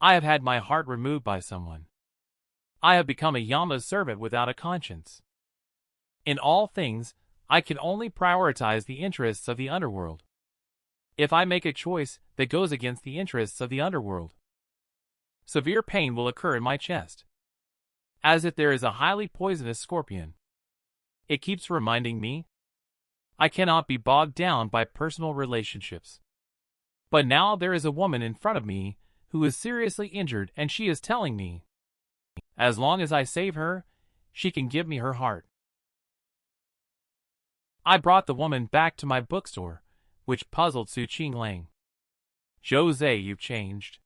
I have had my heart removed by someone. I have become a Yama's servant without a conscience. In all things, I can only prioritize the interests of the underworld. If I make a choice that goes against the interests of the underworld, severe pain will occur in my chest, as if there is a highly poisonous scorpion. It keeps reminding me I cannot be bogged down by personal relationships. But now there is a woman in front of me who is seriously injured, and she is telling me, as long as I save her, she can give me her heart. I brought the woman back to my bookstore, which puzzled Su Qinglang. Zhou Ze, you've changed.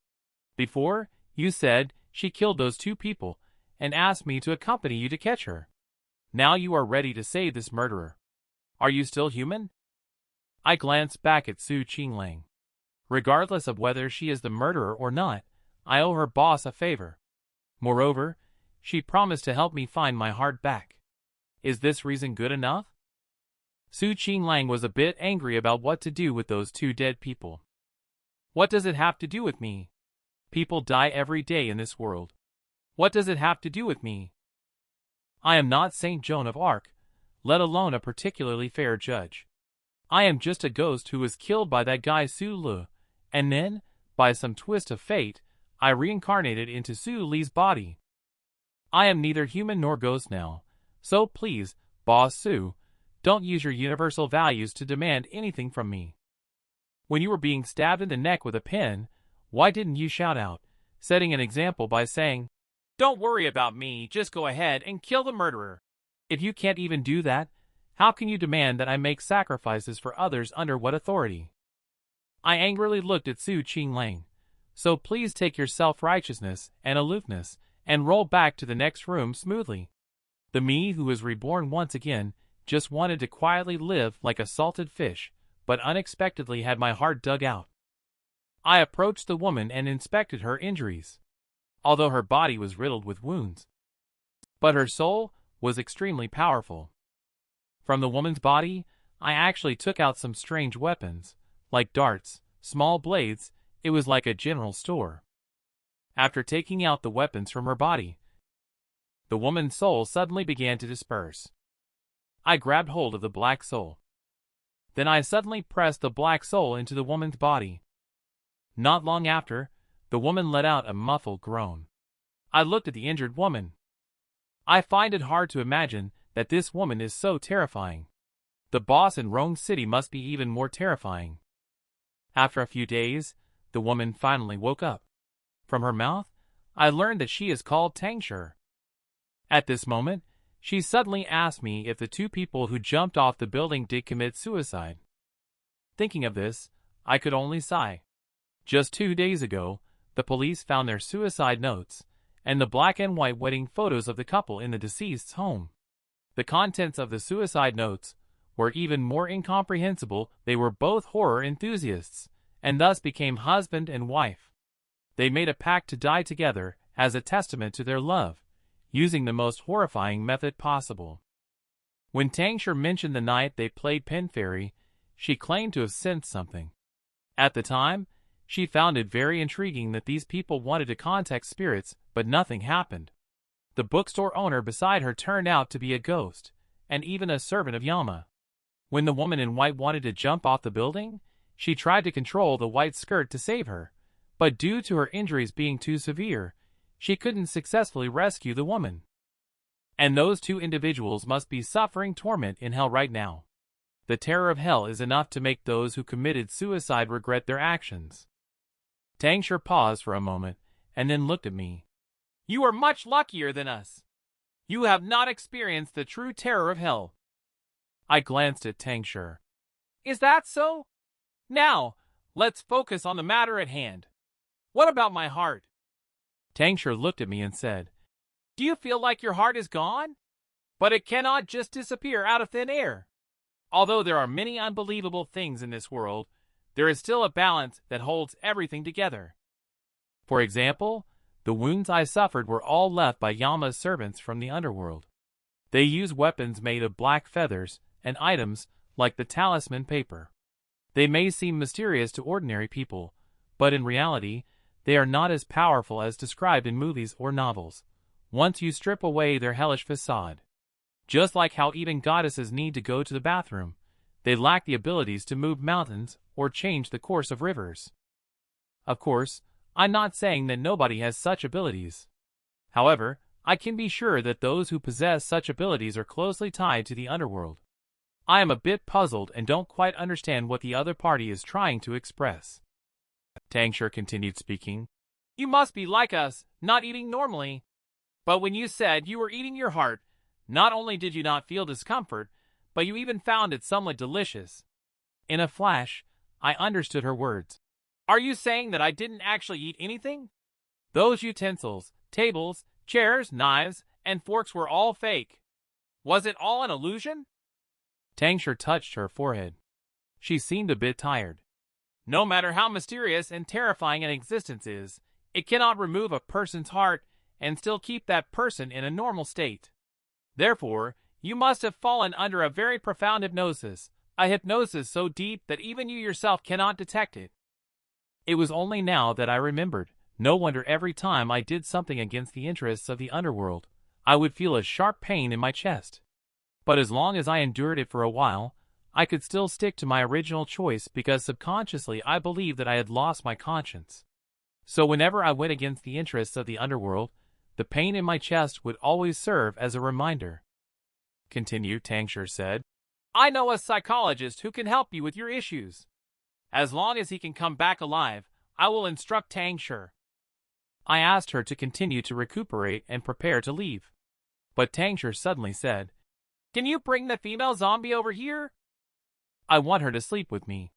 Before, you said she killed those two people and asked me to accompany you to catch her. Now you are ready to save this murderer. Are you still human? I glanced back at Su Qinglang. Regardless of whether she is the murderer or not, I owe her boss a favor. Moreover, she promised to help me find my heart back. Is this reason good enough? Su Qinglang was a bit angry about what to do with those two dead people. What does it have to do with me? People die every day in this world. What does it have to do with me? I am not Saint Joan of Arc, let alone a particularly fair judge. I am just a ghost who was killed by that guy Su Lu, and then, by some twist of fate, I reincarnated into Su Li's body. I am neither human nor ghost now, so please, Boss Su, don't use your universal values to demand anything from me. When you were being stabbed in the neck with a pin, why didn't you shout out, setting an example by saying, "Don't worry about me, just go ahead and kill the murderer"? If you can't even do that, how can you demand that I make sacrifices for others under what authority? I angrily looked at Su Qinglang. So please take your self-righteousness and aloofness and roll back to the next room smoothly. The me who was reborn once again just wanted to quietly live like a salted fish, but unexpectedly had my heart dug out. I approached the woman and inspected her injuries, although her body was riddled with wounds. But her soul was extremely powerful. From the woman's body, I actually took out some strange weapons, like darts, small blades. It was like a general store. After taking out the weapons from her body, the woman's soul suddenly began to disperse. I grabbed hold of the black soul. Then I suddenly pressed the black soul into the woman's body. Not long after, the woman let out a muffled groan. I looked at the injured woman. I find it hard to imagine that this woman is so terrifying. The boss in Rome City must be even more terrifying. After a few days, the woman finally woke up. From her mouth, I learned that she is called Tangshur. At this moment, she suddenly asked me if the two people who jumped off the building did commit suicide. Thinking of this, I could only sigh. Just 2 days ago, the police found their suicide notes and the black and white wedding photos of the couple in the deceased's home. The contents of the suicide notes were even more incomprehensible. They were both horror enthusiasts, and thus became husband and wife. They made a pact to die together as a testament to their love, using the most horrifying method possible. When Tangshur mentioned the night they played Pen Fairy, she claimed to have sensed something. At the time, she found it very intriguing that these people wanted to contact spirits, but nothing happened. The bookstore owner beside her turned out to be a ghost, and even a servant of Yama. When the woman in white wanted to jump off the building, she tried to control the white skirt to save her, but due to her injuries being too severe, she couldn't successfully rescue the woman. And those two individuals must be suffering torment in hell right now. The terror of hell is enough to make those who committed suicide regret their actions. Tangshur paused for a moment, and then looked at me. You are much luckier than us. You have not experienced the true terror of hell. I glanced at Tangshur. Is that so? Now, let's focus on the matter at hand. What about my heart? Tangshur looked at me and said, Do you feel like your heart is gone? But it cannot just disappear out of thin air. Although there are many unbelievable things in this world, there is still a balance that holds everything together. For example, the wounds I suffered were all left by Yama's servants from the underworld. They use weapons made of black feathers and items like the talisman paper. They may seem mysterious to ordinary people, but in reality, they are not as powerful as described in movies or novels, once you strip away their hellish facade. Just like how even goddesses need to go to the bathroom, they lack the abilities to move mountains or change the course of rivers. Of course, I'm not saying that nobody has such abilities. However, I can be sure that those who possess such abilities are closely tied to the underworld. I am a bit puzzled and don't quite understand what the other party is trying to express. Tangshur continued speaking. You must be like us, not eating normally. But when you said you were eating your heart, not only did you not feel discomfort, but you even found it somewhat delicious. In a flash, I understood her words. Are you saying that I didn't actually eat anything? Those utensils, tables, chairs, knives, and forks were all fake. Was it all an illusion? Tangshur touched her forehead. She seemed a bit tired. No matter how mysterious and terrifying an existence is, it cannot remove a person's heart and still keep that person in a normal state. Therefore, you must have fallen under a very profound hypnosis, a hypnosis so deep that even you yourself cannot detect it. It was only now that I remembered. No wonder every time I did something against the interests of the underworld, I would feel a sharp pain in my chest. But as long as I endured it for a while, I could still stick to my original choice because subconsciously I believed that I had lost my conscience. So whenever I went against the interests of the underworld, the pain in my chest would always serve as a reminder. Continued, Tangshur said. I know a psychologist who can help you with your issues. As long as he can come back alive, I will instruct Tangshur. I asked her to continue to recuperate and prepare to leave. But Tangshur suddenly said, Can you bring the female zombie over here? I want her to sleep with me.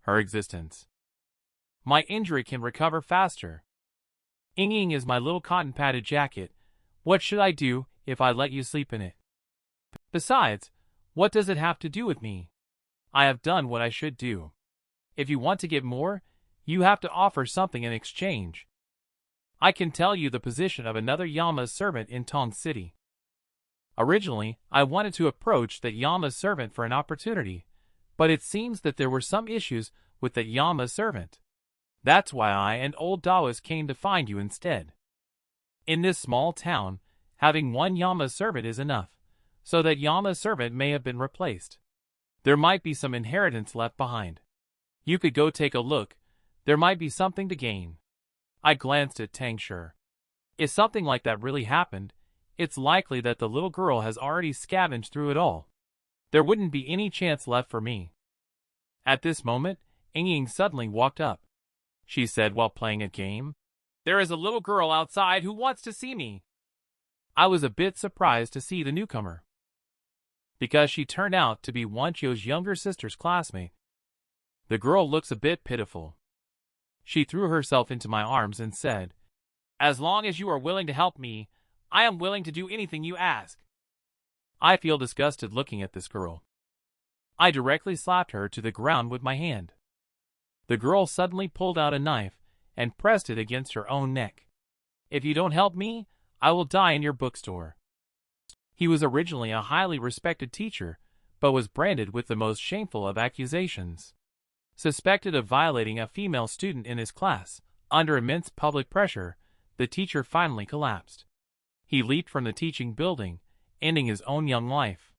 Her existence. My injury can recover faster. Ying is my little cotton-padded jacket. What should I do if I let you sleep in it? Besides, what does it have to do with me? I have done what I should do. If you want to get more, you have to offer something in exchange. I can tell you the position of another Yama's servant in Tong City. Originally, I wanted to approach that Yama's servant for an opportunity, but it seems that there were some issues with that Yama's servant. That's why I and old Daoist came to find you instead. In this small town, having one Yama's servant is enough, so that Yama's servant may have been replaced. There might be some inheritance left behind. You could go take a look. There might be something to gain. I glanced at Tangshur. If something like that really happened, it's likely that the little girl has already scavenged through it all. There wouldn't be any chance left for me. At this moment, Ying suddenly walked up. She said while playing a game, There is a little girl outside who wants to see me. I was a bit surprised to see the newcomer, because she turned out to be Wanchio's younger sister's classmate. The girl looks a bit pitiful. She threw herself into my arms and said, As long as you are willing to help me, I am willing to do anything you ask. I feel disgusted looking at this girl. I directly slapped her to the ground with my hand. The girl suddenly pulled out a knife and pressed it against her own neck. If you don't help me, I will die in your bookstore. He was originally a highly respected teacher, but was branded with the most shameful of accusations. Suspected of violating a female student in his class, under immense public pressure, the teacher finally collapsed. He leaped from the teaching building, ending his own young life.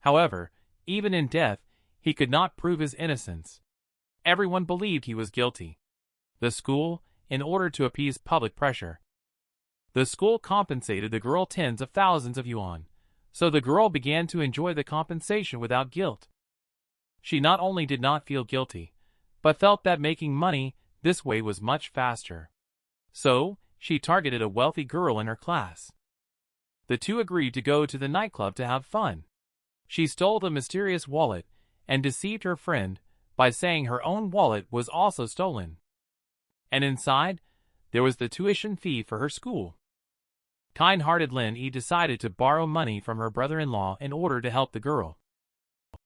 However, even in death, he could not prove his innocence. Everyone believed he was guilty. The school, in order to appease public pressure, the school compensated the girl tens of thousands of yuan, so the girl began to enjoy the compensation without guilt. She not only did not feel guilty, but felt that making money this way was much faster. So, she targeted a wealthy girl in her class. The two agreed to go to the nightclub to have fun. She stole the mysterious wallet and deceived her friend by saying her own wallet was also stolen. And inside, there was the tuition fee for her school. Kind-hearted Lin Yi decided to borrow money from her brother-in-law in order to help the girl.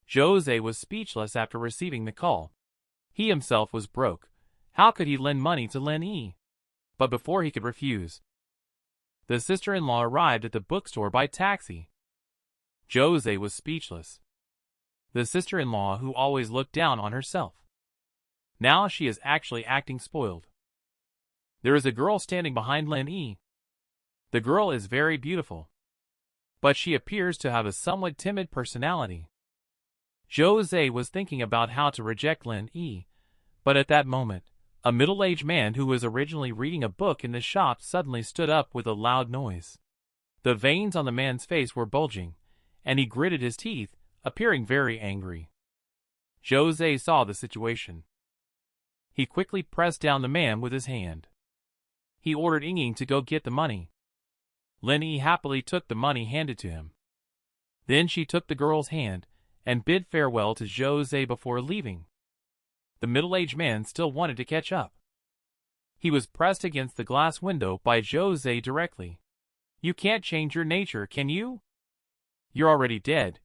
Zhou Ze was speechless after receiving the call. He himself was broke. How could he lend money to Lin Yi? But before he could refuse, the sister-in-law arrived at the bookstore by taxi. Zhou Ze was speechless. The sister-in-law who always looked down on herself. Now she is actually acting spoiled. There is a girl standing behind Lin Yi. The girl is very beautiful, but she appears to have a somewhat timid personality. Zhou Ze was thinking about how to reject Lin Yi, but at that moment, a middle-aged man who was originally reading a book in the shop suddenly stood up with a loud noise. The veins on the man's face were bulging, and he gritted his teeth, appearing very angry. Zhou Ze saw the situation. He quickly pressed down the man with his hand. He ordered Ying to go get the money. Lin Yi happily took the money handed to him. Then she took the girl's hand and bid farewell to Zhou Ze before leaving. The middle-aged man still wanted to catch up. He was pressed against the glass window by Zhou Ze directly. You can't change your nature, can you? You're already dead,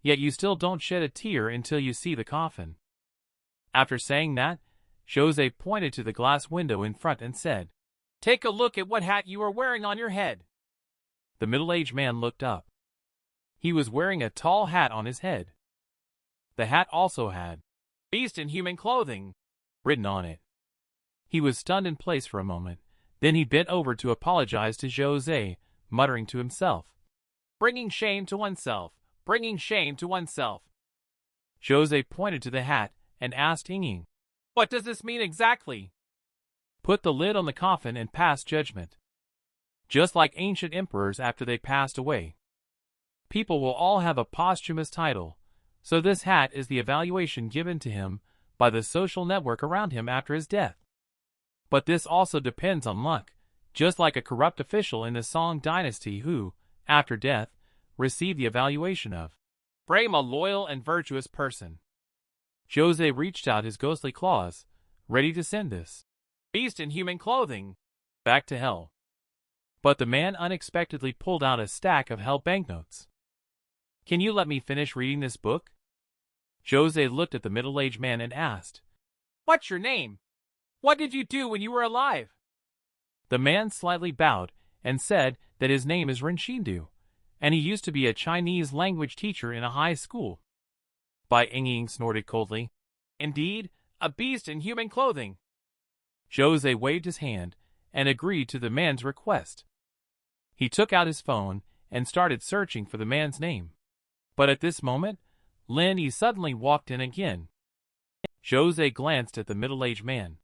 yet you still don't shed a tear until you see the coffin. After saying that, Zhou Ze pointed to the glass window in front and said, Take a look at what hat you are wearing on your head. The middle-aged man looked up. He was wearing a tall hat on his head. The hat also had Beast in Human Clothing written on it. He was stunned in place for a moment. Then he bent over to apologize to Zhou Ze, muttering to himself, Bringing shame to oneself, bringing shame to oneself. Zhou Ze pointed to the hat and asked Ying, What does this mean exactly? Put the lid on the coffin and pass judgment. Just like ancient emperors after they passed away. People will all have a posthumous title, so this hat is the evaluation given to him by the social network around him after his death. But this also depends on luck, just like a corrupt official in the Song dynasty who, after death, received the evaluation of Frame a loyal and virtuous person. Zhou Ze reached out his ghostly claws, ready to send this Beast in Human Clothing back to hell. But the man unexpectedly pulled out a stack of hell banknotes. Can you let me finish reading this book? Zhou Ze looked at the middle-aged man and asked, What's your name? What did you do when you were alive? The man slightly bowed and said that his name is Renshindu, and he used to be a Chinese language teacher in a high school. Bai Ying snorted coldly. Indeed, a beast in human clothing. Zhou Ze waved his hand and agreed to the man's request. He took out his phone and started searching for the man's name. But at this moment, Lin Yi suddenly walked in again. Zhou Ze glanced at the middle-aged man.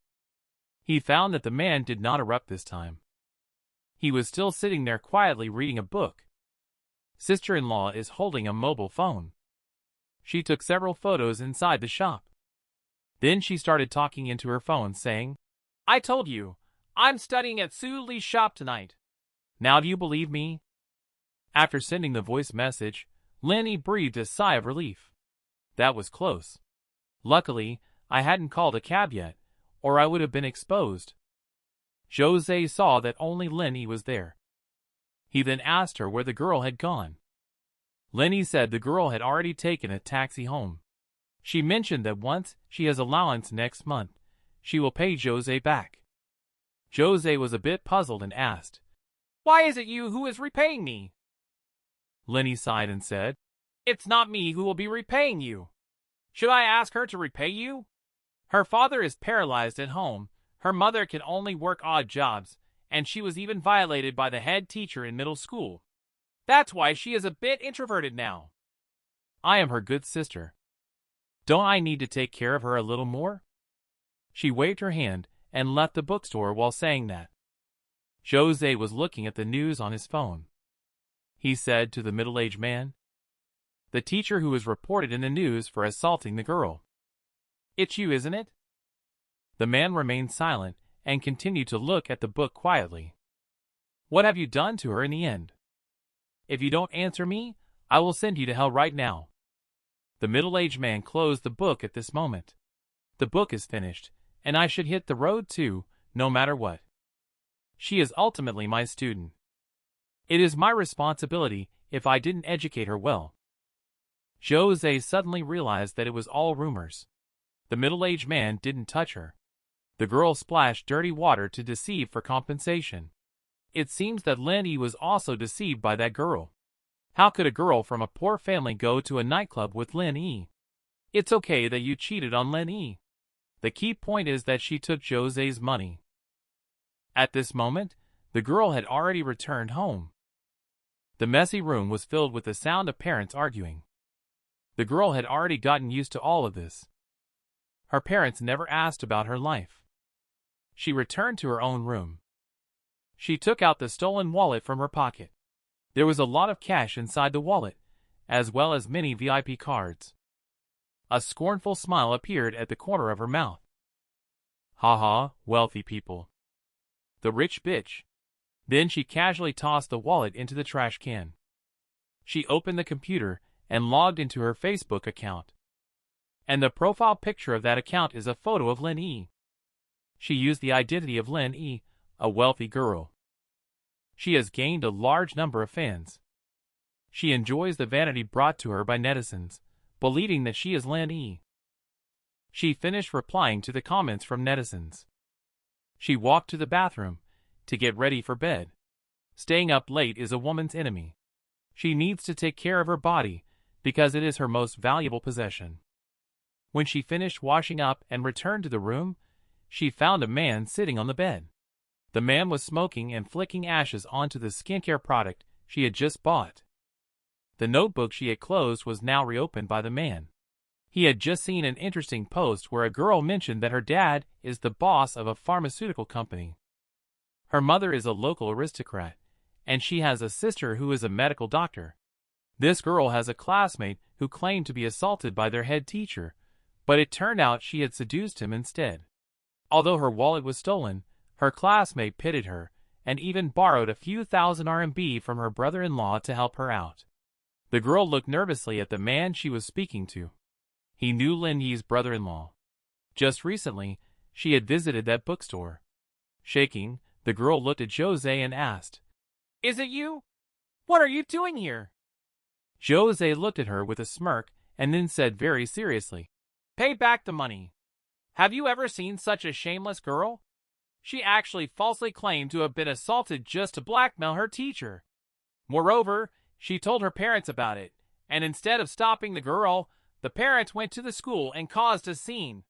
He found that the man did not erupt this time. He was still sitting there quietly reading a book. Sister-in-law is holding a mobile phone. She took several photos inside the shop. Then she started talking into her phone saying, I told you, I'm studying at Su Li's shop tonight. Now do you believe me? After sending the voice message, Lin Yi breathed a sigh of relief. That was close. Luckily, I hadn't called a cab yet, or I would have been exposed. Zhou Ze saw that only Lin Yi was there. He then asked her where the girl had gone. Lin Yi said the girl had already taken a taxi home. She mentioned that once she has allowance next month, she will pay Zhou Ze back. Zhou Ze was a bit puzzled and asked, Why is it you who is repaying me? Lin Yi sighed and said, It's not me who will be repaying you. Should I ask her to repay you? Her father is paralyzed at home, her mother can only work odd jobs, and she was even violated by the head teacher in middle school. That's why she is a bit introverted now. I am her good sister. Don't I need to take care of her a little more? She waved her hand and left the bookstore while saying that. Zhou Ze was looking at the news on his phone. He said to the middle-aged man, The teacher who was reported in the news for assaulting the girl. It's you, isn't it? The man remained silent and continued to look at the book quietly. What have you done to her in the end? If you don't answer me, I will send you to hell right now. The middle-aged man closed the book at this moment. The book is finished, and I should hit the road too, no matter what. She is ultimately my student. It is my responsibility if I didn't educate her well. Zhou Ze suddenly realized that it was all rumors. The middle-aged man didn't touch her. The girl splashed dirty water to deceive for compensation. It seems that Lin Yi was also deceived by that girl. How could a girl from a poor family go to a nightclub with Lin Yi? It's okay that you cheated on Lin Yi. The key point is that she took Zhou Ze's money. At this moment, the girl had already returned home. The messy room was filled with the sound of parents arguing. The girl had already gotten used to all of this. Her parents never asked about her life. She returned to her own room. She took out the stolen wallet from her pocket. There was a lot of cash inside the wallet, as well as many VIP cards. A scornful smile appeared at the corner of her mouth. "Ha, wealthy people. The rich bitch." Then she casually tossed the wallet into the trash can. She opened the computer and logged into her Facebook account. And the profile picture of that account is a photo of Lin E. She used the identity of Lin E, a wealthy girl. She has gained a large number of fans. She enjoys the vanity brought to her by netizens, believing that she is Lin E. She finished replying to the comments from netizens. She walked to the bathroom to get ready for bed. Staying up late is a woman's enemy. She needs to take care of her body because it is her most valuable possession. When she finished washing up and returned to the room, she found a man sitting on the bed. The man was smoking and flicking ashes onto the skincare product she had just bought. The notebook she had closed was now reopened by the man. He had just seen an interesting post where a girl mentioned that her dad is the boss of a pharmaceutical company. Her mother is a local aristocrat, and she has a sister who is a medical doctor. This girl has a classmate who claimed to be assaulted by their head teacher, but it turned out she had seduced him instead. Although her wallet was stolen, her classmate pitied her and even borrowed a few thousand RMB from her brother-in-law to help her out. The girl looked nervously at the man she was speaking to. He knew Lin Yi's brother-in-law. Just recently, she had visited that bookstore. Shaking, the girl looked at Zhou Ze and asked, "Is it you? What are you doing here?" Zhou Ze looked at her with a smirk and then said very seriously, "Pay back the money. Have you ever seen such a shameless girl? She actually falsely claimed to have been assaulted just to blackmail her teacher. Moreover, she told her parents about it, and instead of stopping the girl, the parents went to the school and caused a scene."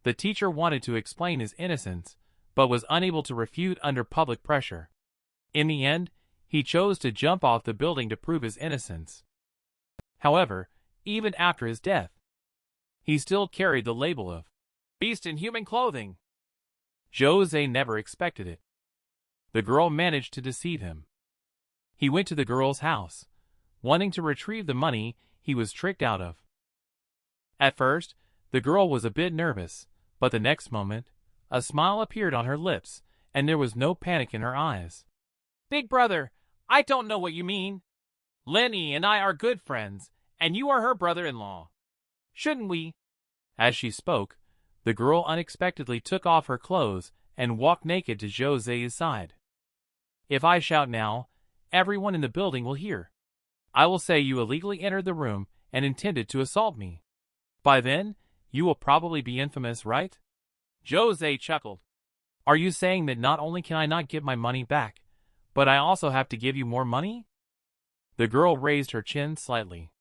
The teacher wanted to explain his innocence, but was unable to refute under public pressure. In the end, he chose to jump off the building to prove his innocence. However, even after his death, he still carried the label of beast in human clothing. Zhou Ze never expected it. The girl managed to deceive him. He went to the girl's house, wanting to retrieve the money he was tricked out of. At first, the girl was a bit nervous, but the next moment, a smile appeared on her lips, and there was no panic in her eyes. "Big brother, I don't know what you mean. Lin Yi and I are good friends, and you are her brother-in-law. Shouldn't we?" As she spoke, the girl unexpectedly took off her clothes and walked naked to Zhou Ze's side. "If I shout now, everyone in the building will hear. I will say you illegally entered the room and intended to assault me. By then, you will probably be infamous, right?" Zhou Ze chuckled. "Are you saying that not only can I not get my money back, but I also have to give you more money?" The girl raised her chin slightly.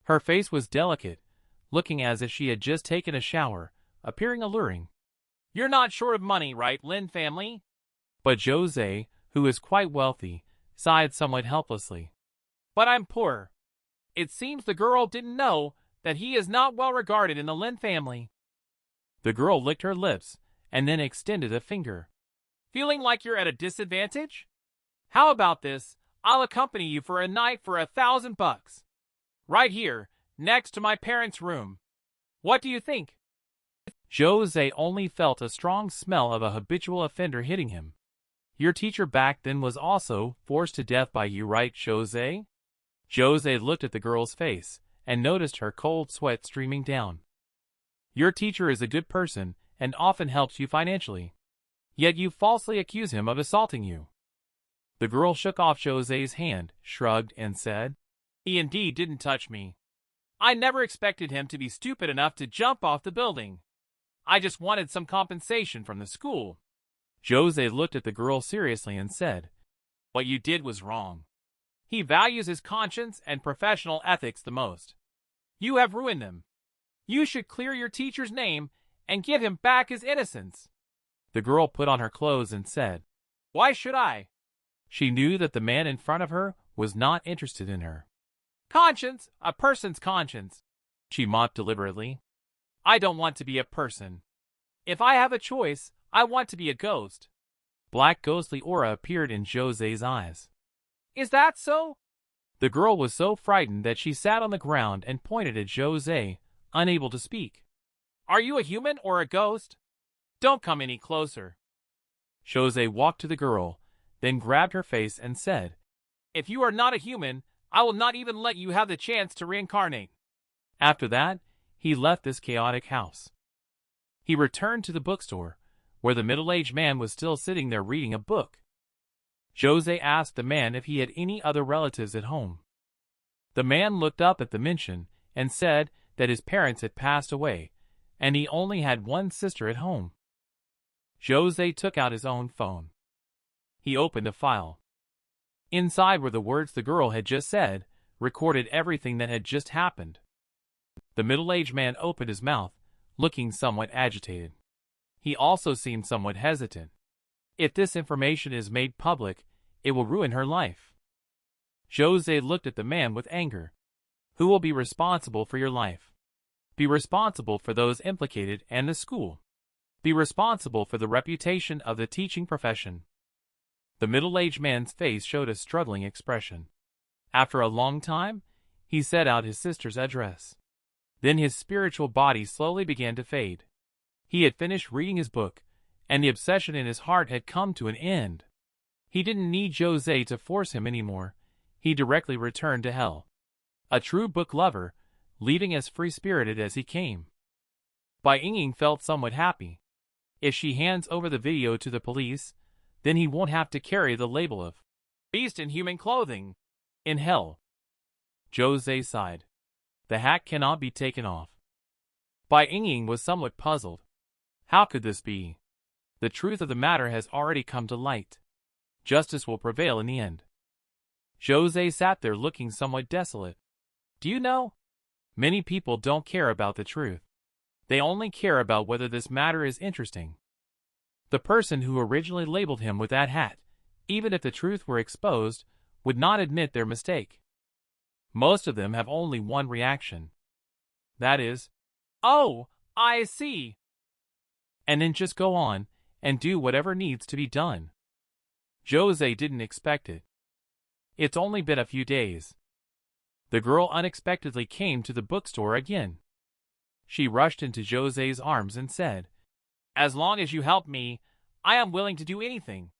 Her face was delicate, looking as if she had just taken a shower, appearing alluring. "You're not short of money, right, Lin family?" But Zhou Ze, who is quite wealthy, sighed somewhat helplessly. "But I'm poor. It seems the girl didn't know that he is not well regarded in the Lin family." The girl licked her lips and then extended a finger. "Feeling like you're at a disadvantage? How about this? I'll accompany you for a night for $1,000. Right here, next to my parents' room. What do you think?" Zhou Ze only felt a strong smell of a habitual offender hitting him. "Your teacher back then was also forced to death by you, right, Zhou Ze?" Zhou Ze looked at the girl's face and noticed her cold sweat streaming down. "Your teacher is a good person and often helps you financially. Yet you falsely accuse him of assaulting you." The girl shook off Zhou Ze's hand, shrugged, and said, "He indeed didn't touch me. I never expected him to be stupid enough to jump off the building. I just wanted some compensation from the school." Zhou Ze looked at the girl seriously and said, "What you did was wrong. He values his conscience and professional ethics the most. You have ruined them. You should clear your teacher's name and give him back his innocence." The girl put on her clothes and said, "Why should I?" She knew that the man in front of her was not interested in her. "Conscience, a person's conscience," she mocked deliberately. "I don't want to be a person. If I have a choice, I want to be a ghost." Black ghostly aura appeared in Zhou Ze's eyes. "Is that so?" The girl was so frightened that she sat on the ground and pointed at Zhou Ze, unable to speak. "Are you a human or a ghost? Don't come any closer." Zhou Ze walked to the girl, then grabbed her face and said, "If you are not a human, I will not even let you have the chance to reincarnate." After that, he left this chaotic house. He returned to the bookstore, where the middle-aged man was still sitting there reading a book. Zhou Ze asked the man if he had any other relatives at home. The man looked up at the mention and said that his parents had passed away, and he only had one sister at home. Zhou Ze took out his own phone. He opened a file. Inside were the words the girl had just said, recorded everything that had just happened. The middle-aged man opened his mouth, looking somewhat agitated. He also seemed somewhat hesitant. If this information is made public, it will ruin her life. Zhou Ze looked at the man with anger. "Who will be responsible for your life? Be responsible for those implicated and the school. Be responsible for the reputation of the teaching profession." The middle-aged man's face showed a struggling expression. After a long time, he said out his sister's address. Then his spiritual body slowly began to fade. He had finished reading his book, and the obsession in his heart had come to an end. He didn't need Zhou Ze to force him anymore. He directly returned to hell. A true book lover, leaving as free-spirited as he came. Bai Ying felt somewhat happy. If she hands over the video to the police, then he won't have to carry the label of beast in human clothing in hell. Zhou Ze sighed. The hat cannot be taken off. Bai Ying was somewhat puzzled. How could this be? The truth of the matter has already come to light. Justice will prevail in the end. Zhou Ze sat there looking somewhat desolate. Do you know? Many people don't care about the truth. They only care about whether this matter is interesting. The person who originally labeled him with that hat, even if the truth were exposed, would not admit their mistake. Most of them have only one reaction. That is, "Oh, I see." And then just go on and do whatever needs to be done. Zhou Ze didn't expect it. It's only been a few days. The girl unexpectedly came to the bookstore again. She rushed into Zhou Ze's arms and said, "As long as you help me, I am willing to do anything."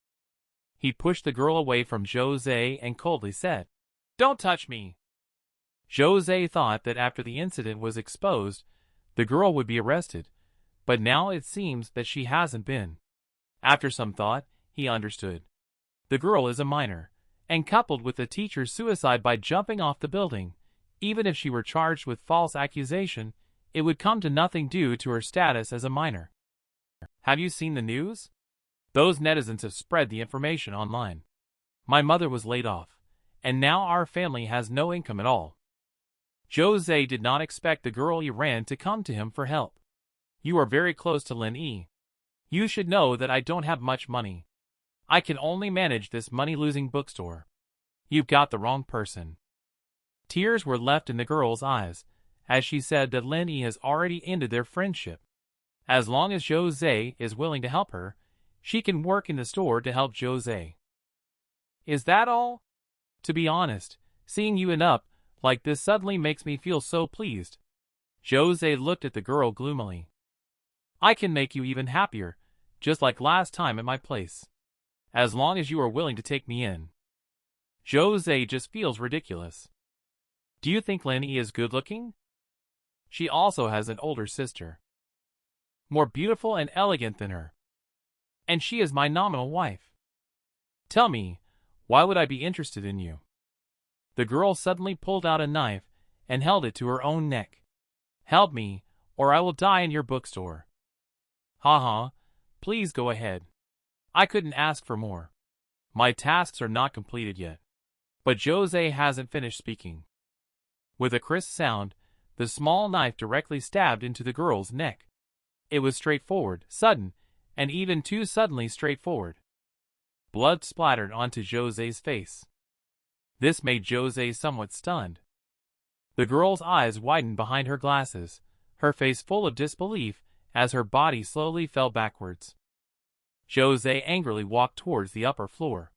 He pushed the girl away from Zhou Ze and coldly said, "Don't touch me." Zhou Ze thought that after the incident was exposed, the girl would be arrested, but now it seems that she hasn't been. After some thought, he understood. The girl is a minor, and coupled with the teacher's suicide by jumping off the building, even if she were charged with false accusation, it would come to nothing due to her status as a minor. Have you seen the news? Those netizens have spread the information online. My mother was laid off, and now our family has no income at all. Zhou Ze did not expect the girl he ran to come to him for help. You are very close to Lin Yi. You should know that I don't have much money. I can only manage this money-losing bookstore. You've got the wrong person. Tears were left in the girl's eyes, as she said that Lin Yi has already ended their friendship. As long as Zhou Ze is willing to help her, she can work in the store to help Zhou Ze. Is that all? To be honest, seeing you end up like this suddenly makes me feel so pleased. Zhou Ze looked at the girl gloomily. I can make you even happier, just like last time at my place. As long as you are willing to take me in. Zhou Ze just feels ridiculous. Do you think Lin Yi is good-looking? She also has an older sister. More beautiful and elegant than her. And she is my nominal wife. Tell me, why would I be interested in you? The girl suddenly pulled out a knife and held it to her own neck. Help me, or I will die in your bookstore. Haha, please go ahead. I couldn't ask for more. My tasks are not completed yet. But Zhou Ze hasn't finished speaking. With a crisp sound, the small knife directly stabbed into the girl's neck. It was straightforward, sudden, and even too suddenly straightforward. Blood splattered onto Zhou Ze's face. This made Zhou Ze somewhat stunned. The girl's eyes widened behind her glasses, her face full of disbelief as her body slowly fell backwards. Zhou Ze angrily walked towards the upper floor.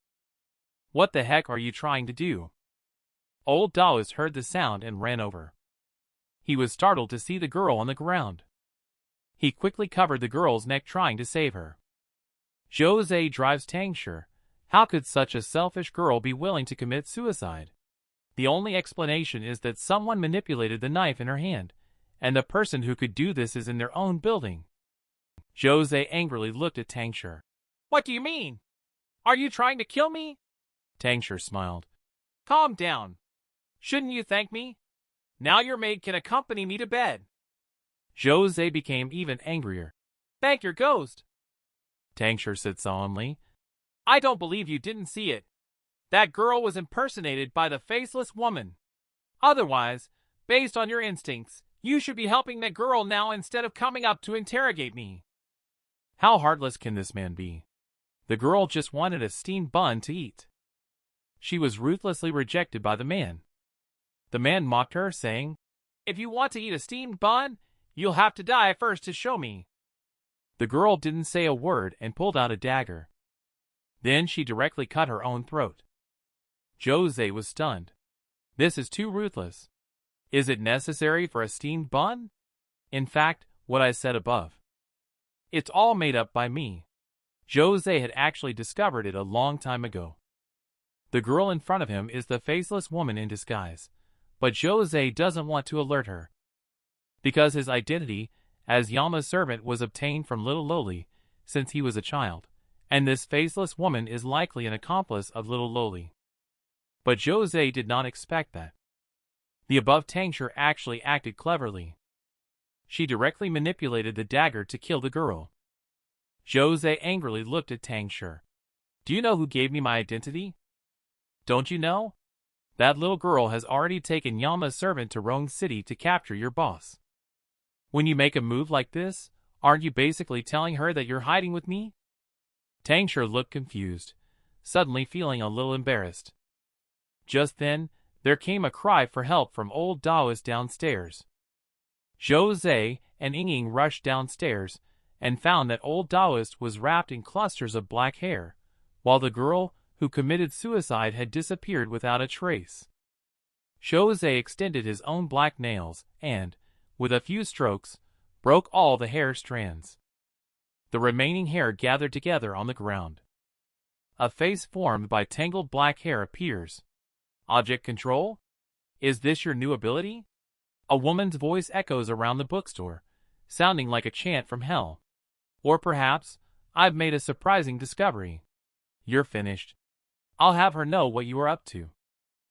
"What the heck are you trying to do?" Old Taoist heard the sound and ran over. He was startled to see the girl on the ground. He quickly covered the girl's neck trying to save her. Zhou Ze drives Tangshi. How could such a selfish girl be willing to commit suicide? The only explanation is that someone manipulated the knife in her hand, and the person who could do this is in their own building. Zhou Ze angrily looked at Tangshi. "What do you mean? Are you trying to kill me?" Tangshi smiled. "Calm down. Shouldn't you thank me? Now your maid can accompany me to bed." Zhou Ze became even angrier. "Thank your ghost," Tangshi said solemnly. "I don't believe you didn't see it. That girl was impersonated by the faceless woman. Otherwise, based on your instincts, you should be helping that girl now instead of coming up to interrogate me." How heartless can this man be? The girl just wanted a steamed bun to eat. She was ruthlessly rejected by the man. The man mocked her, saying, "If you want to eat a steamed bun, you'll have to die first to show me." The girl didn't say a word and pulled out a dagger. Then she directly cut her own throat. Zhou Ze was stunned. This is too ruthless. Is it necessary for a steamed bun? In fact, what I said above. It's all made up by me. Zhou Ze had actually discovered it a long time ago. The girl in front of him is the faceless woman in disguise, but Zhou Ze doesn't want to alert her. Because his identity as Yama's servant was obtained from Little Loli since he was a child, and this faceless woman is likely an accomplice of Little Loli. But Zhou Ze did not expect that. The above Tangshi actually acted cleverly. She directly manipulated the dagger to kill the girl. Zhou Ze angrily looked at Tangshi. "Do you know who gave me my identity?" "Don't you know? That little girl has already taken Yama's servant to Rong City to capture your boss. When you make a move like this, aren't you basically telling her that you're hiding with me?" Tangshi looked confused, suddenly feeling a little embarrassed. Just then, there came a cry for help from old Taoist downstairs. Zhou Ze and Ying rushed downstairs and found that old Taoist was wrapped in clusters of black hair, while the girl who committed suicide had disappeared without a trace. Zhou Ze extended his own black nails and, with a few strokes, broke all the hair strands. The remaining hair gathered together on the ground. A face formed by tangled black hair appears. Object control? Is this your new ability? A woman's voice echoes around the bookstore, sounding like a chant from hell. Or perhaps, I've made a surprising discovery. You're finished. I'll have her know what you are up to.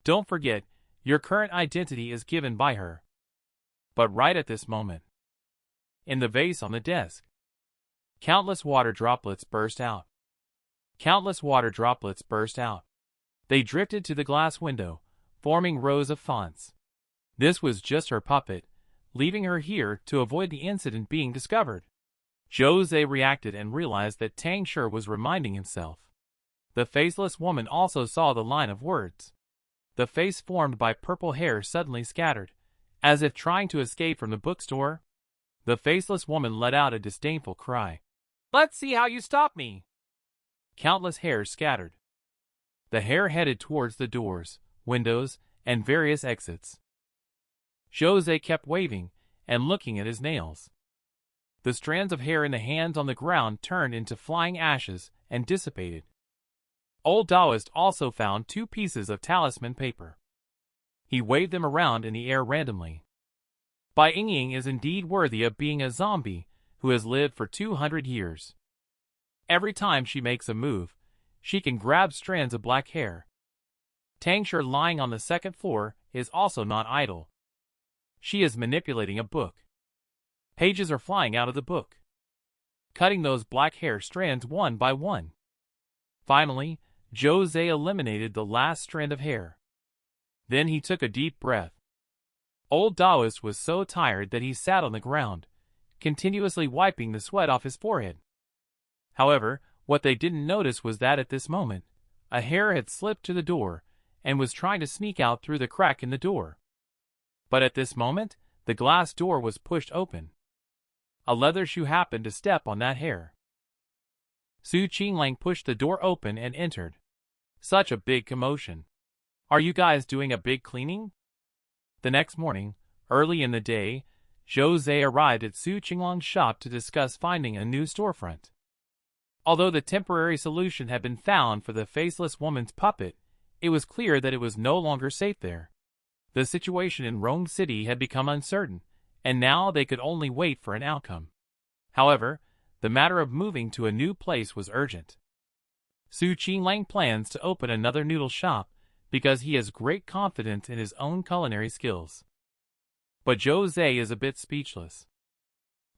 Don't forget, your current identity is given by her. But right at this moment, in the vase on the desk, countless water droplets burst out. Countless water droplets burst out. They drifted to the glass window, forming rows of fonts. This was just her puppet, leaving her here to avoid the incident being discovered. Zhou Ze reacted and realized that Tangshi was reminding himself. The faceless woman also saw the line of words. The face formed by purple hair suddenly scattered, as if trying to escape from the bookstore. The faceless woman let out a disdainful cry. "Let's see how you stop me!" Countless hairs scattered. The hair headed towards the doors, windows, and various exits. Zhou Ze kept waving and looking at his nails. The strands of hair in the hands on the ground turned into flying ashes and dissipated. Old Taoist also found 2 pieces of talisman paper. He waved them around in the air randomly. Bai Ying is indeed worthy of being a zombie who has lived for 200 years. Every time she makes a move, she can grab strands of black hair. Tangshi lying on the second floor is also not idle. She is manipulating a book. Pages are flying out of the book, cutting those black hair strands one by one. Finally, Zhou Ze eliminated the last strand of hair. Then he took a deep breath. Old Taoist was so tired that he sat on the ground, continuously wiping the sweat off his forehead. However, what they didn't notice was that at this moment, a hare had slipped to the door and was trying to sneak out through the crack in the door. But at this moment, the glass door was pushed open. A leather shoe happened to step on that hare. Su Qinglang pushed the door open and entered. Such a big commotion. Are you guys doing a big cleaning? The next morning, early in the day, Zhou Ze arrived at Su Qinglang's shop to discuss finding a new storefront. Although the temporary solution had been found for the faceless woman's puppet, it was clear that it was no longer safe there. The situation in Rome City had become uncertain, and now they could only wait for an outcome. However, the matter of moving to a new place was urgent. Su Qinglang plans to open another noodle shop because he has great confidence in his own culinary skills. But Zhou Ze is a bit speechless.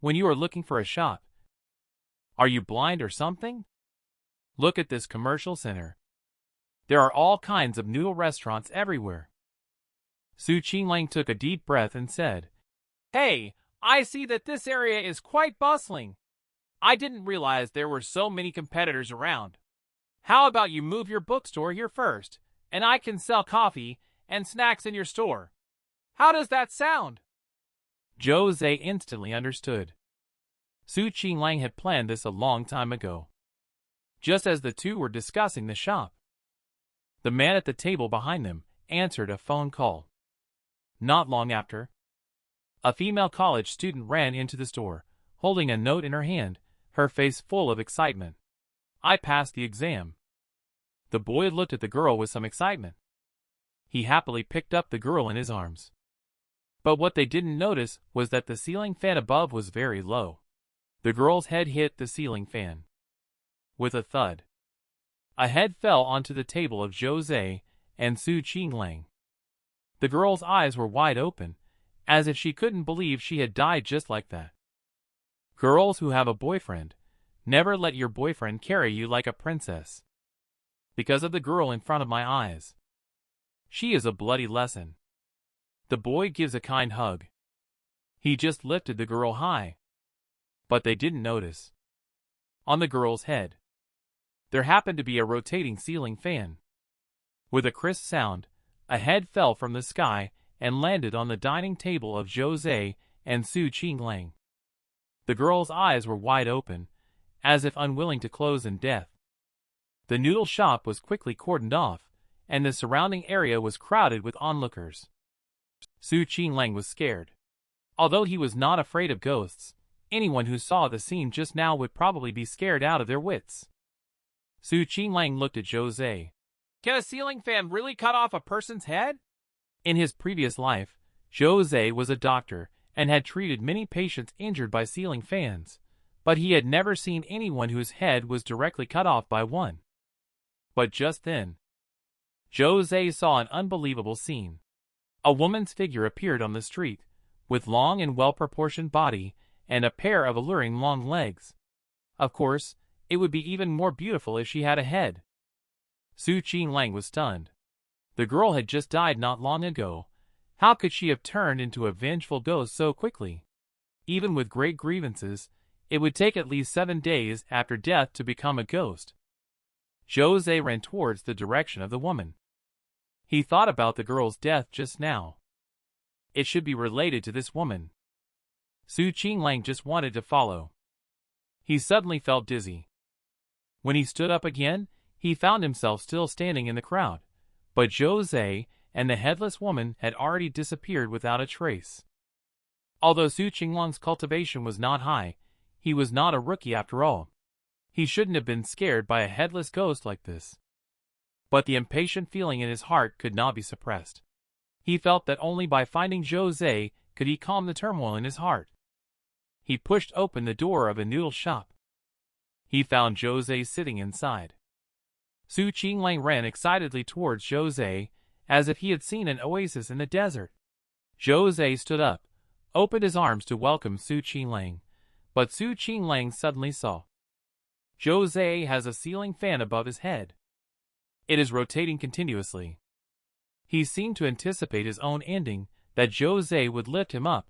When you are looking for a shop, are you blind or something? Look at this commercial center. There are all kinds of noodle restaurants everywhere. Su Qinglang took a deep breath and said, "Hey, I see that this area is quite bustling. I didn't realize there were so many competitors around. How about you move your bookstore here first, and I can sell coffee and snacks in your store? How does that sound?" Zhou Ze instantly understood. Su Qinglang had planned this a long time ago. Just as the two were discussing the shop, the man at the table behind them answered a phone call. Not long after, a female college student ran into the store, holding a note in her hand, her face full of excitement. "I passed the exam." The boy looked at the girl with some excitement. He happily picked up the girl in his arms. But what they didn't notice was that the ceiling fan above was very low. The girl's head hit the ceiling fan. With a thud, a head fell onto the table of Zhou Ze and Su Qinglang. The girl's eyes were wide open, as if she couldn't believe she had died just like that. Girls who have a boyfriend, never let your boyfriend carry you like a princess. Because of the girl in front of my eyes. She is a bloody lesson. The boy gives a kind hug. He just lifted the girl high. But they didn't notice. On the girl's head, there happened to be a rotating ceiling fan. With a crisp sound, a head fell from the sky and landed on the dining table of Zhou Ze and Su Qinglang. The girl's eyes were wide open, as if unwilling to close in death. The noodle shop was quickly cordoned off, and the surrounding area was crowded with onlookers. Su Qinglang was scared. Although he was not afraid of ghosts, anyone who saw the scene just now would probably be scared out of their wits. Su Qinglang looked at Zhou Ze. "Can a ceiling fan really cut off a person's head?" In his previous life, Zhou Ze was a doctor and had treated many patients injured by ceiling fans, but he had never seen anyone whose head was directly cut off by one. But just then, Zhou Ze saw an unbelievable scene. A woman's figure appeared on the street, with long and well-proportioned body and a pair of alluring long legs. Of course, it would be even more beautiful if she had a head. Su Qinglang was stunned. The girl had just died not long ago. How could she have turned into a vengeful ghost so quickly? Even with great grievances, it would take at least 7 days after death to become a ghost. Zhou Ze ran towards the direction of the woman. He thought about the girl's death just now. It should be related to this woman. Su Qinglang just wanted to follow. He suddenly felt dizzy. When he stood up again, he found himself still standing in the crowd, but Zhou Ze and the headless woman had already disappeared without a trace. Although Su Qinglang's cultivation was not high, he was not a rookie after all. He shouldn't have been scared by a headless ghost like this. But the impatient feeling in his heart could not be suppressed. He felt that only by finding Zhou Ze could he calm the turmoil in his heart. He pushed open the door of a noodle shop. He found Zhou Ze sitting inside. Su Qinglang ran excitedly towards Zhou Ze, as if he had seen an oasis in the desert. Zhou Ze stood up, opened his arms to welcome Su Qinglang, but Su Qinglang suddenly saw. Zhou Ze has a ceiling fan above his head. It is rotating continuously. He seemed to anticipate his own ending, that Zhou Ze would lift him up,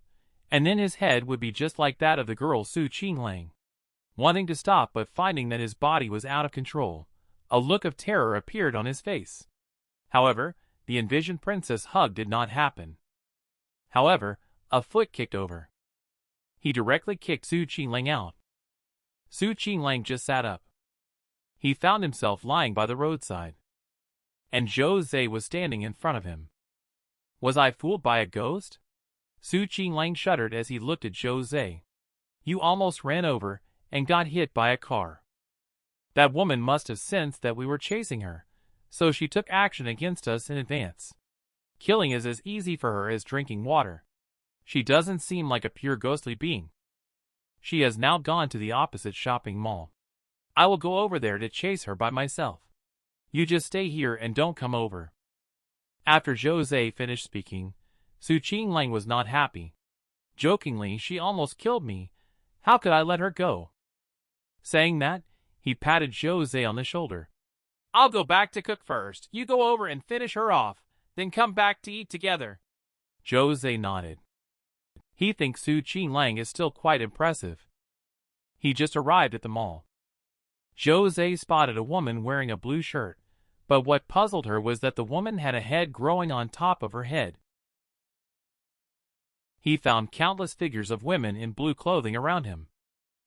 and then his head would be just like that of the girl Su Qinglang. Wanting to stop but finding that his body was out of control, a look of terror appeared on his face. However, the envisioned princess hug did not happen. However, a foot kicked over. He directly kicked Su Qinglang out. Su Qinglang just sat up. He found himself lying by the roadside. And Zhou Ze was standing in front of him. Was I fooled by a ghost? Su Qinglang shuddered as he looked at Zhou Ze. You almost ran over and got hit by a car. That woman must have sensed that we were chasing her, so she took action against us in advance. Killing is as easy for her as drinking water. She doesn't seem like a pure ghostly being. She has now gone to the opposite shopping mall. I will go over there to chase her by myself. You just stay here and don't come over. After Zhou Ze finished speaking, Su Qinglang was not happy. Jokingly, she almost killed me. How could I let her go? Saying that, he patted Zhou Ze on the shoulder. I'll go back to cook first. You go over and finish her off, then come back to eat together. Zhou Ze nodded. He thinks Su Qinglang is still quite impressive. He just arrived at the mall. Zhou Ze spotted a woman wearing a blue shirt, but what puzzled her was that the woman had a head growing on top of her head. He found countless figures of women in blue clothing around him.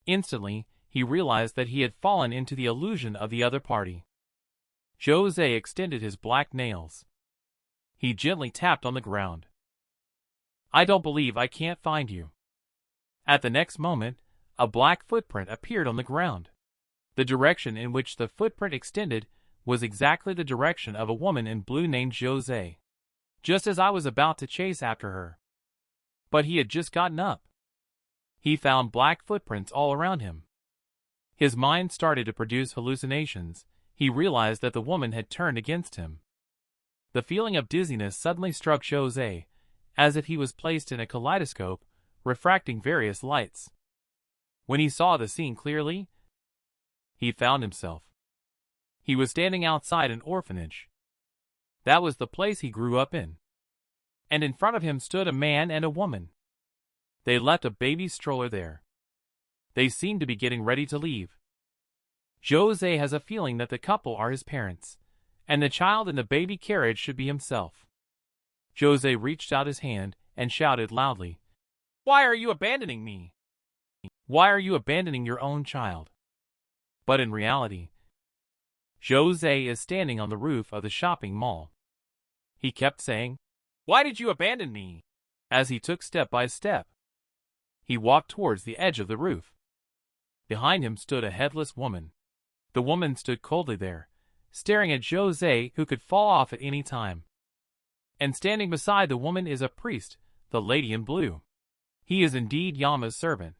Instantly, he realized that he had fallen into the illusion of the other party. Zhou Ze extended his black nails. He gently tapped on the ground. I don't believe I can't find you. At the next moment, a black footprint appeared on the ground. The direction in which the footprint extended was exactly the direction of a woman in blue named Zhou Ze, just as I was about to chase after her. But he had just gotten up. He found black footprints all around him. His mind started to produce hallucinations. He realized that the woman had turned against him. The feeling of dizziness suddenly struck Zhou Ze, as if he was placed in a kaleidoscope, refracting various lights. When he saw the scene clearly, he found himself. He was standing outside an orphanage. That was the place he grew up in. And in front of him stood a man and a woman. They left a baby stroller there. They seemed to be getting ready to leave. Zhou Ze has a feeling that the couple are his parents, and the child in the baby carriage should be himself. Zhou Ze reached out his hand and shouted loudly, Why are you abandoning me? Why are you abandoning your own child? But in reality, Zhou Ze is standing on the roof of the shopping mall. He kept saying, Why did you abandon me? As he took step by step. He walked towards the edge of the roof. Behind him stood a headless woman. The woman stood coldly there, staring at Zhou Ze, who could fall off at any time. And standing beside the woman is a priest, the lady in blue. He is indeed Yama's servant.